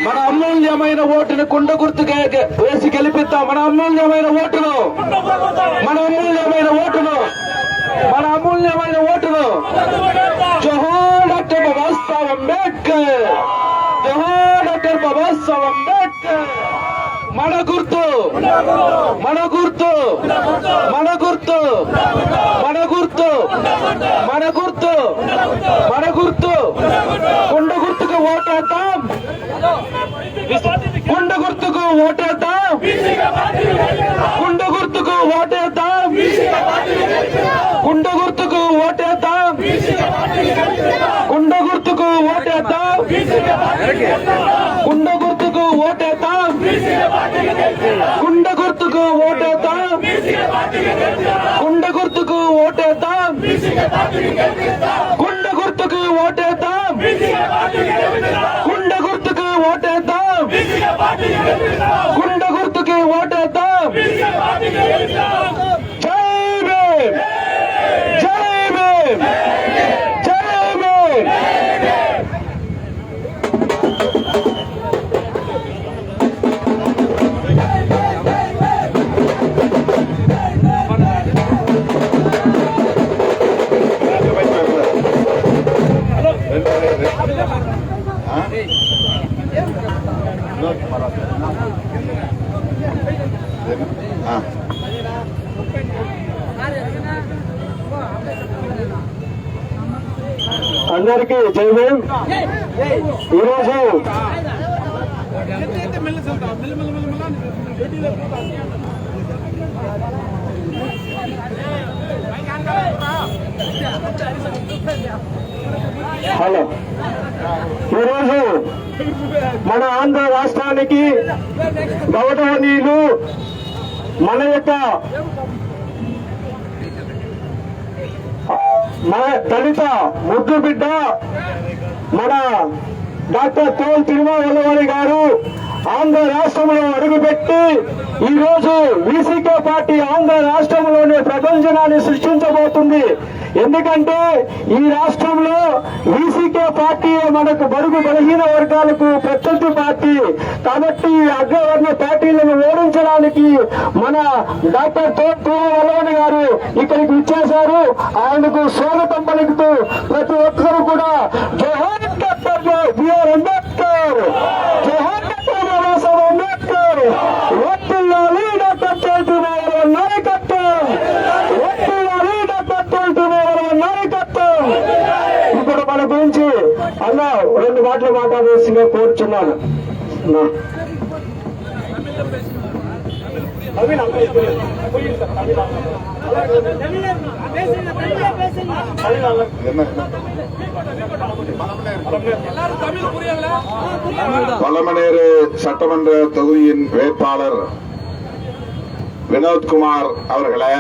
మన అమూల్యమైన ఓటును కుండ గుర్తుకే వేసి గెలిపిద్దాం. మన అమూల్యమైన ఓటును జోహార్ డాక్టర్ బాబాసాహెబ్ అంబేద్కర్, జోహార్ డాక్టర్ బాబాసాహెబ్ అంబేద్కర్. మన గుర్తు కుండ గుర్తుకు ఓటేద్దాం. కుండ గుర్తుకు ఓటేద్దాం. కుండ గుర్తుకు ఓటేద్దాం. కుండ గుర్తుకు ఓటేద్దాం. కుండ గుర్తుకు ఓటేద్దాం. కుండ గుర్తుకు ఓటేద్దాం. కుండ గుర్తుకు ఓటేద్దాం. కుండ గుర్తుకు ఓటేద్దాం. కుండ గుర్తుకు ఓటేద్దాం. కుండ గుర్తుకు ఓటేద్దాం. కుండ గుర్తుకి ఓటేద్దాం. జై భీమ్, జై భీమ్, జై భీమ్. అందరికీ జై భీమ్. ఈరోజు ఈరోజు మన ఆంధ్ర రాష్ట్రానికి గౌరవనీయులు మన యొక్క దళిత ముద్దు బిడ్డ మన డాక్టర్ తోల్ తిరుమలవల్లి గారు ఆంధ్ర రాష్ట్రంలో అడుగుపెట్టి ఈరోజు వీసీకే పార్టీ ఆంధ్ర రాష్ట్రంలోనే ప్రపంచనాన్ని సృష్టించబోతుంది. ఎందుకంటే ఈ రాష్ట్రంలో వీసీకే పార్టీ మనకు బడుగు బలహీన వర్గాలకు ప్రత్యర్థి పార్టీ కాబట్టి అగ్రవర్ణ పార్టీలను ఓడించడానికి మన డాక్టర్ తోల్ తిరుమలవల్లి గారు ఇక్కడికి ఇచ్చేశారు. ఆయనకు స్వాగతం పలుకుతూ ప్రతి ఒక్కరూ కూడా జోహార్ డాక్టర్ బిఆర్ అంబేద్కర్, జోహార్ డాక్టర్ బాబాసాహెబ్ అంబేద్కర్, వత్తుల్లాలి డాక్టర్ తోల్ తిరుమలవల్లి నాయకత్వం, వత్తుల్లాలి డాక్టర్ తోల్ తిరుమలవల్లి నాయకత్వం. ఇప్పుడు మన గురించి అలా 2 మాటలు మాట్లాడాల్సిందిగా కోరుచున్నాను. பல்லமனேறு சட்டமன்ற தொகுதியின் வேட்பாளர் வினோத்குமார் அவர்களே,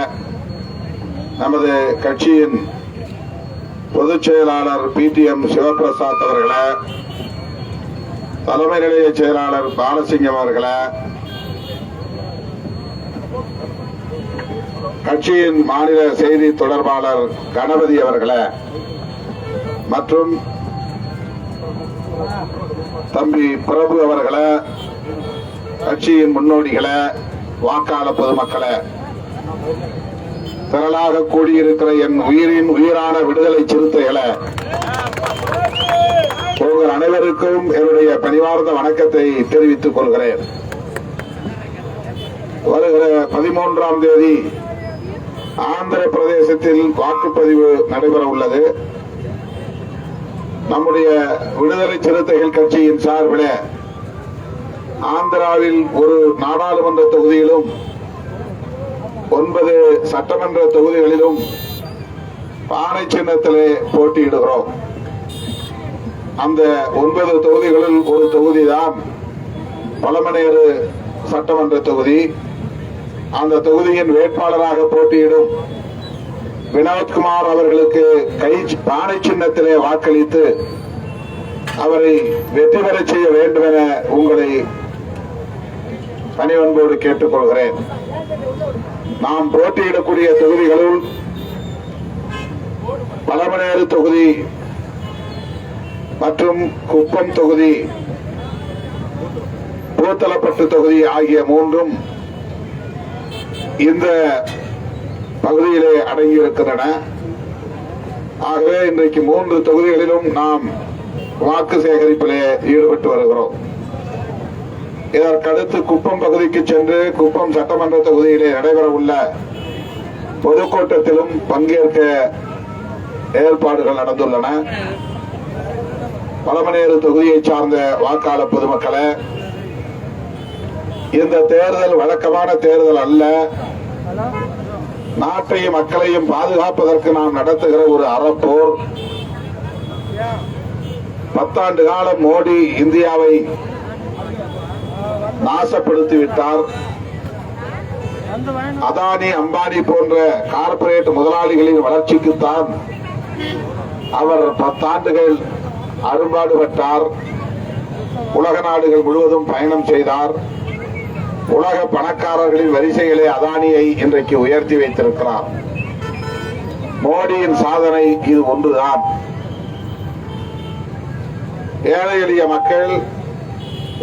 நமது கட்சியின் பொதுச் செயலாளர் PTM சிவபிரசாத் அவர்களே, தலைமை நிலைய செயலாளர் பாலசிங்கம் அவர்களே, கட்சியின் மாநில செய்தி தொடர்பாளர் கணபதி அவர்களே மற்றும் தம்பி பிரபு அவர்களே, கட்சியின் முன்னோடிகளே, வாக்காளர் பொதுமக்களே, திரளாக கூடியிருக்கிற என் உயிரின் உயிரான விடுதலை சிறுத்தைகளே, உங்கள் அனைவருக்கும் என்னுடைய பணிவார்ந்த வணக்கத்தை தெரிவித்துக் கொள்கிறேன். வருகிற 13ஆம் தேதி ஆந்திர பிரதேசத்தில் வாக்குப்பதிவு நடைபெற உள்ளது. நம்முடைய விடுதலை சிறுத்தைகள் கட்சியின் சார்பில் ஆந்திராவில் ஒரு நாடாளுமன்ற தொகுதியிலும் 9 சட்டமன்ற தொகுதிகளிலும் பானை சின்னத்திலே போட்டியிடுகிறோம். அந்த 9 தொகுதிகளில் ஒரு தொகுதிதான் பழமனேறு சட்டமன்ற தொகுதி. அந்த தொகுதியின் வேட்பாளராக போட்டியிடும் வினோத்குமார் அவர்களுக்கு பானை சின்னத்திலே வாக்களித்து அவரை வெற்றி பெற செய்ய வேண்டும் என உங்களை பணிவன்போடு கேட்டுக்கொள்கிறேன். நாம் போட்டியிடக்கூடிய தொகுதிகளுள் பழமனேறு தொகுதி மற்றும் குப்பம் தொகுதி, பூத்தலப்பட்டு தொகுதி ஆகிய 3ம் இந்த பகுதியிலே அடங்கியிருக்கின்றன. ஆகவே இன்றைக்கு 3 தொகுதிகளிலும் நாம் வாக்கு சேகரிப்பிலே ஈடுபட்டு வருகிறோம். இதற்கடுத்து குப்பம் பகுதிக்கு சென்று குப்பம் சட்டமன்ற தொகுதியிலே நடைபெற உள்ள பொதுக்கூட்டத்திலும் பங்கேற்க ஏற்பாடுகள் நடந்துள்ளன. பழமனேறு தொகுதியை சார்ந்த வாக்காளர் பொதுமக்களே, இந்த தேர்தல் வழக்கமான தேர்தல் அல்ல. நாட்டையும் மக்களையும் பாதுகாப்பதற்கு நாம் நடத்துகிற ஒரு அறப்போர். 10 ஆண்டு காலம் மோடி இந்தியாவை நாசப்படுத்திவிட்டார். அதானி, அம்பானி போன்ற கார்ப்பரேட் முதலாளிகளின் வளர்ச்சிக்குத்தான் அவர் 10 ஆண்டுகள் அரும்பாடுபட்டார். உலக நாடுகள் முழுவதும் பயணம் செய்தார். உலக பணக்காரர்களின் வரிசையிலே அதானியை இன்றைக்கு உயர்த்தி வைத்திருக்கிறார். மோடியின் சாதனை இது ஒன்றுதான். ஏழை எளிய மக்கள்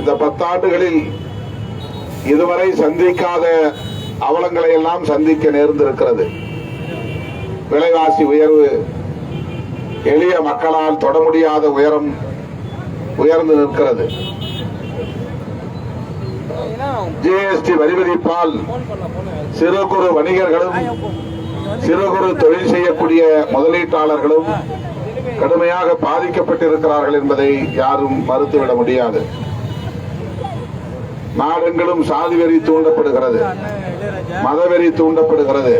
இந்த 10 ஆண்டுகளில் இதுவரை சந்திக்காத அவலங்களை எல்லாம் சந்திக்க நேர்ந்திருக்கிறது. விலைவாசி உயர்வு, எளிய மக்களால் தொட முடியாத உயரம் உயர்ந்து நிற்கிறது. ஜிஎஸ்டி வரி விதிப்பால் சிறு குறு வணிகர்களும் சிறு குறு தொழில் செய்யக்கூடிய முதலீட்டாளர்களும் கடுமையாக பாதிக்கப்பட்டிருக்கிறார்கள் என்பதை யாரும் மறுத்துவிட முடியாது. நாடெங்கிலும் சாதி வெறி தூண்டப்படுகிறது, மதவெறி தூண்டப்படுகிறது.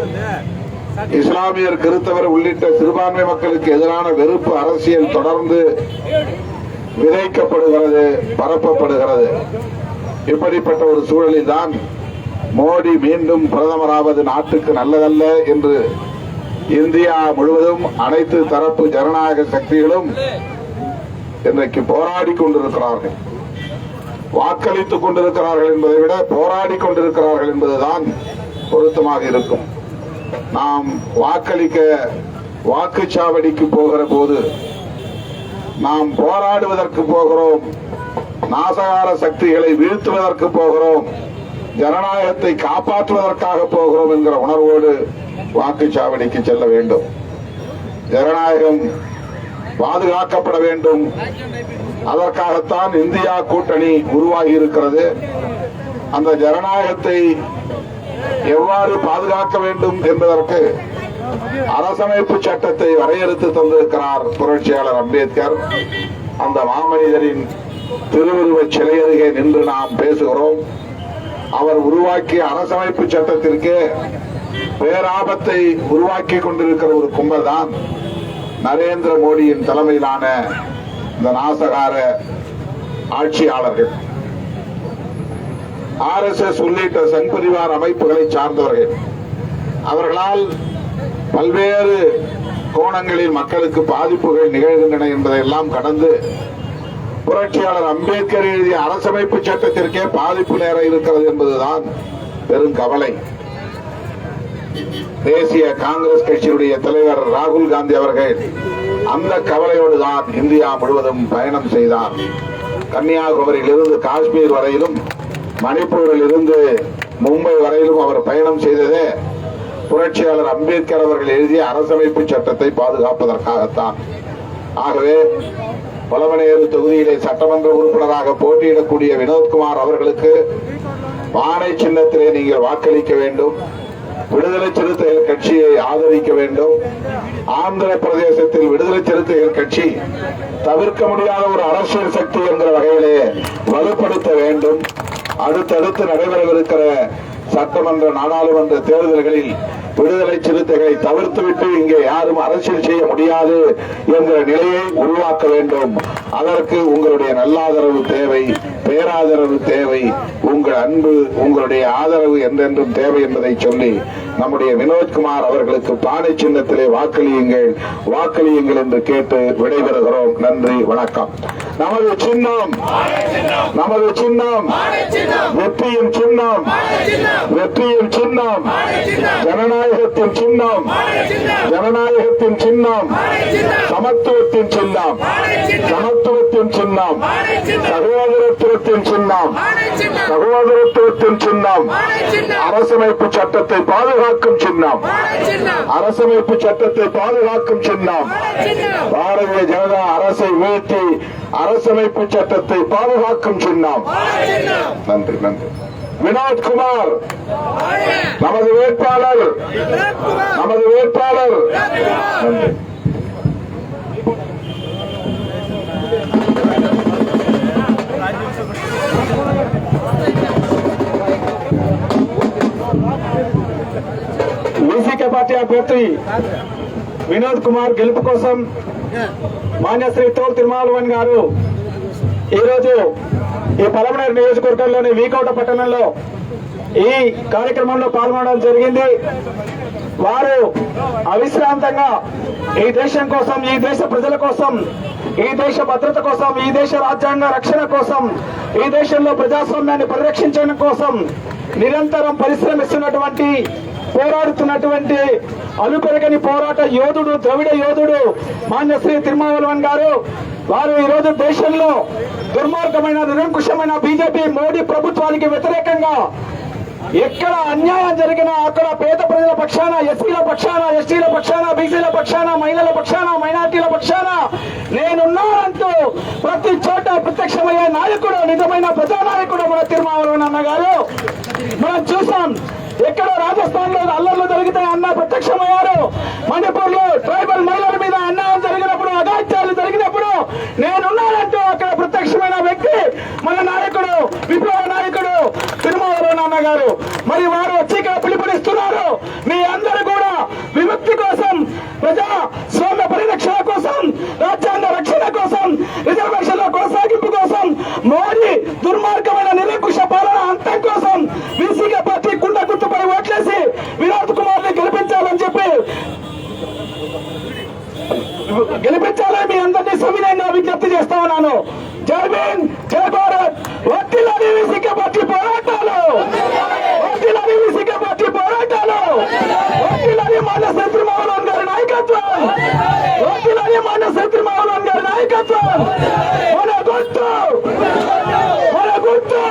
இஸ்லாமியர், கிறிஸ்தவர் உள்ளிட்ட சிறுபான்மை மக்களுக்கு எதிரான வெறுப்பு அரசியல் தொடர்ந்து விதைக்கப்படுகிறது, பரப்பப்படுகிறது. இப்படிப்பட்ட ஒரு சூழலில் தான் மோடி மீண்டும் பிரதமராவது நாட்டுக்கு நல்லதல்ல என்று இந்தியா முழுவதும் அனைத்து தரப்பு ஜனநாயக சக்திகளும் இன்றைக்கு போராடி கொண்டிருக்கிறார்கள். வாக்களித்துக் கொண்டிருக்கிறார்கள் என்பதை விட போராடி கொண்டிருக்கிறார்கள் என்பதுதான் பொருத்தமாக இருக்கும். நாம் வாக்களிக்க வாக்குச்சாவடிக்கு போகிற போது நாம் போராடுவதற்கு போகிறோம், நாசகார சக்திகளை வீழ்த்துவதற்கு போகிறோம், ஜனநாயகத்தை காப்பாற்றுவதற்காக போகிறோம் என்கிற உணர்வோடு வாக்குச்சாவடிக்கு செல்ல வேண்டும். ஜனநாயகம் பாதுகாக்கப்பட வேண்டும். அதற்காகத்தான் இந்தியா கூட்டணி உருவாகி இருக்கிறது. அந்த ஜனநாயகத்தை எவ்வாறு பாதுகாக்க வேண்டும் என்பதற்கு அரசமைப்பு சட்டத்தை வரையறுத்து தந்திருக்கிறார் புரட்சியாளர் அம்பேத்கர். அந்த மாமனிதரின் திருவுருவச் சிலை அருகே நின்று நாம் பேசுகிறோம். அவர் உருவாக்கிய அரசமைப்பு சட்டத்திற்கு பேராபத்தை உருவாக்கி கொண்டிருக்கிற ஒரு கும்பல் தான் நரேந்திர மோடியின் தலைமையிலான இந்த நாசகார ஆட்சியாளர்கள். RSS உள்ளிட்ட சங் பரிவார் அமைப்புகளை சார்ந்தவர்கள். அவர்களால் பல்வேறு கோணங்களில் மக்களுக்கு பாதிப்புகள் நிகழ்கின்றன என்பதையெல்லாம் கடந்து புரட்சியாளர் அம்பேத்கர் எழுதிய அரசமைப்பு சட்டத்திற்கே பாதிப்பு நேர இருக்கிறது என்பதுதான் பெரும் கவலை. தேசிய காங்கிரஸ் கட்சியுடைய தலைவர் ராகுல் காந்தி அவர்கள் அந்த கவலையோடு தான் இந்தியா முழுவதும் பயணம் செய்தார். கன்னியாகுமரியிலிருந்து காஷ்மீர் வரையிலும் மணிப்பூரில் இருந்து மும்பை வரையிலும் அவர் பயணம் செய்ததே புரட்சியாளர் அம்பேத்கர் அவர்கள் எழுதிய அரசமைப்பு சட்டத்தை பாதுகாப்பதற்காகத்தான். ஆகவே பலமனேறு தொகுதியிலே சட்டமன்ற உறுப்பினராக போட்டியிடக்கூடிய வினோத்குமார் அவர்களுக்கு பானை சின்னத்திலே நீங்கள் வாக்களிக்க வேண்டும். விடுதலை சிறுத்தைகள் கட்சியை ஆதரிக்க வேண்டும். ஆந்திர பிரதேசத்தில் விடுதலை சிறுத்தைகள் கட்சி தவிர்க்க முடியாத ஒரு அரசியல் சக்தி என்கிற வகையிலே வலுப்படுத்த வேண்டும். அடுத்தடுத்து நடைபெறவிருக்கிற சட்டமன்ற நாடாளுமன்ற தேர்தல்களில் விடுதலை சிறுத்தைகளை தவிர்த்துவிட்டு இங்கே யாரும் அரசியல் செய்ய முடியாது என்கிற நிலையை உருவாக்க வேண்டும். அதற்கு உங்களுடைய நல்லாதரவு தேவை, பேராதரவு தேவை, உங்கள் அன்பு, உங்களுடைய ஆதரவு என்றென்றும் தேவை என்பதை சொல்லி நம்முடைய வினோத்குமார் அவர்களுக்கு பானை சின்னத்திலே வாக்களியுங்கள், வாக்களியுங்கள் என்று கேட்டு விடைபெறுகிறோம். நன்றி, வணக்கம். நமது சின்னம், நமது சின்னம் வெற்றியின் சின்னம், வெற்றியின் சின்னம், ஜனநாயகத்தின் சின்னம், ஜனநாயகத்தின் சின்னம், சமத்துவத்தின் சின்னம், சமத்துவத்தின் சின்னம், சகோதரத்துவத்தின் சின்னம், சகோதரத்துவத்தின் சின்னம், அரசமைப்பு சட்டத்தை பாதுகாக்கும் சின்னம், அரசமைப்பு சட்டத்தை பாதுகாக்கும் சின்னம், பாரதிய ஜனதா அரசை வீழ்த்தி அரசமைப்பு சட்டத்தை பாதுகாக்கும் சின்னம். நன்றி, நன்றி. வினோத்குமார் நமது வேட்பாளர், நமது வேட்பாளர். நன்றி. వీసీకే పార్టీ అభ్యర్థి వినోద్ కుమార్ గెలుపు కోసం మాన్య శ్రీ తోల్ తిరుమాలవన్ గారు ఈరోజు ఈ పలమనేరు నియోజకవర్గంలోని వీకోట పట్టణంలో ఈ కార్యక్రమంలో పాల్గొనడం జరిగింది. వారు అవిశ్రాంతంగా ఈ దేశం కోసం, ఈ దేశ ప్రజల కోసం, ఈ దేశ భద్రత కోసం, ఈ దేశ రాజ్యాంగ రక్షణ కోసం, ఈ దేశంలో ప్రజాస్వామ్యాన్ని పరిరక్షించడం కోసం నిరంతరం పరిశ్రమిస్తున్నటువంటి, పోరాడుతున్నటువంటి అలుపెరగని పోరాట యోధుడు, ద్రవిడ యోధుడు మాన్య శ్రీ తిరుమావలవన్ గారు. వారు ఈ రోజు దేశంలో దుర్మార్గమైన, నిరంకుశమైన బీజేపీ మోడీ ప్రభుత్వానికి వ్యతిరేకంగా ఎక్కడ అన్యాయం జరిగినా అక్కడ పేద ప్రజల పక్షాన, ఎస్సీల పక్షాన, ఎస్టీల పక్షాన, బీసీల పక్షాన, మహిళల పక్షాన, మైనార్టీల పక్షాన నేనున్నానంటూ ప్రతి చోట ప్రత్యక్షమయ్యే నాయకుడు, నిజమైన ప్రజానాయకుడు మన తిరుమావలవన్ అన్న గారు. మనం చూసాం, ఎక్కడో రాజస్థాన్ లో అల్లర్లు జరిగితే అన్న ప్రత్యక్షమయ్యారు. మణిపూర్ లో ట్రైబల్ మహిళల మీద అన్యాయం జరిగినప్పుడు, అగాత్యాలు జరిగినప్పుడు నేనున్నానంటూ అక్కడ ప్రత్యక్షమైన వ్యక్తి మన నాయకుడు, విప్లవ నాయకుడు తిరుమావలవన్ అన్న గారు. మరి వారు వచ్చి ఇక్కడ పిలుపునిస్తున్నారు, మీ అందరూ కూడా విముక్తి కోసం, ప్రజా స్వామ్య పరిరక్షణ కోసం, రాజ్యాంగ రక్షణ కోసం, రిజర్వేషన్ల కొనసాగింపు కోసం, మోడీ దుర్మార్గమైన నిరంకుశ పాలన అంతం కోసం వీసీకే పార్టీ కుండ గుర్తుపై ఓట్లేసి వినోద్ కుమార్ ని గెలిపించాలని చెప్పి గెలిపించాలని మీ అందరినీ సవినయంగా విజ్ఞప్తి చేస్తా ఉన్నాను. జై భీమ్, జై భారత్. వర్ధిల్లాలి వీసీకే పార్టీ పోరాటాలు, వర్ధిల్లాలి వీసీకే పార్టీ పోరాటాలు, వర్ధిల్లాలి మాన్య శ్రీ తిరుమావలవన్ గారి నాయకత్వం, వర్ధిల్లాలి మాన్య శ్రీ తిరుమావలవన్ గారి నాయకత్వం. మన గుర్తు, మన గుర్తు,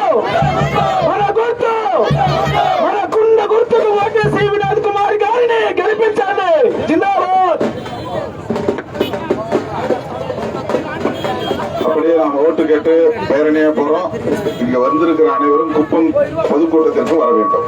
మన గుర్తు, మన కుండ గుర్తుకు ఓటేసి వినోద్ కుమార్ గారిని గెలిపించండి. జిందాబాద్. அப்படியே நாம் ஓட்டு கேட்டு பேரணியா போறோம். இங்க வந்திருக்கிற அனைவரும் குப்பம் பொதுக்கூட்டத்திற்கு வர வேண்டும்.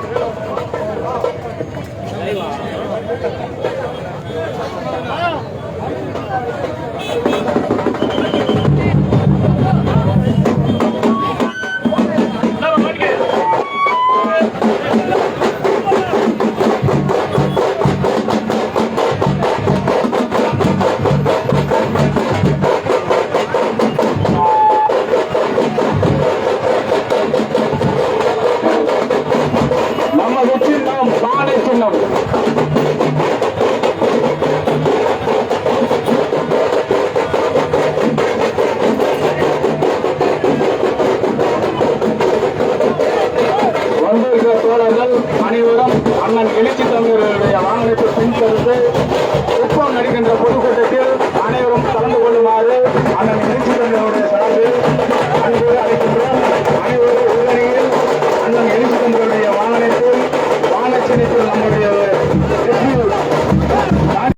நமது சின்னம் பானை சின்னம். வந்திருக்கிற தோழர்கள் அனைவரும் அண்ணன் எழுச்சி தமிழர்களுடைய வாகனத்தை பின்தொடர்ந்து குப்பம் நடிக்கின்ற பொதுக்கூட்டத்தை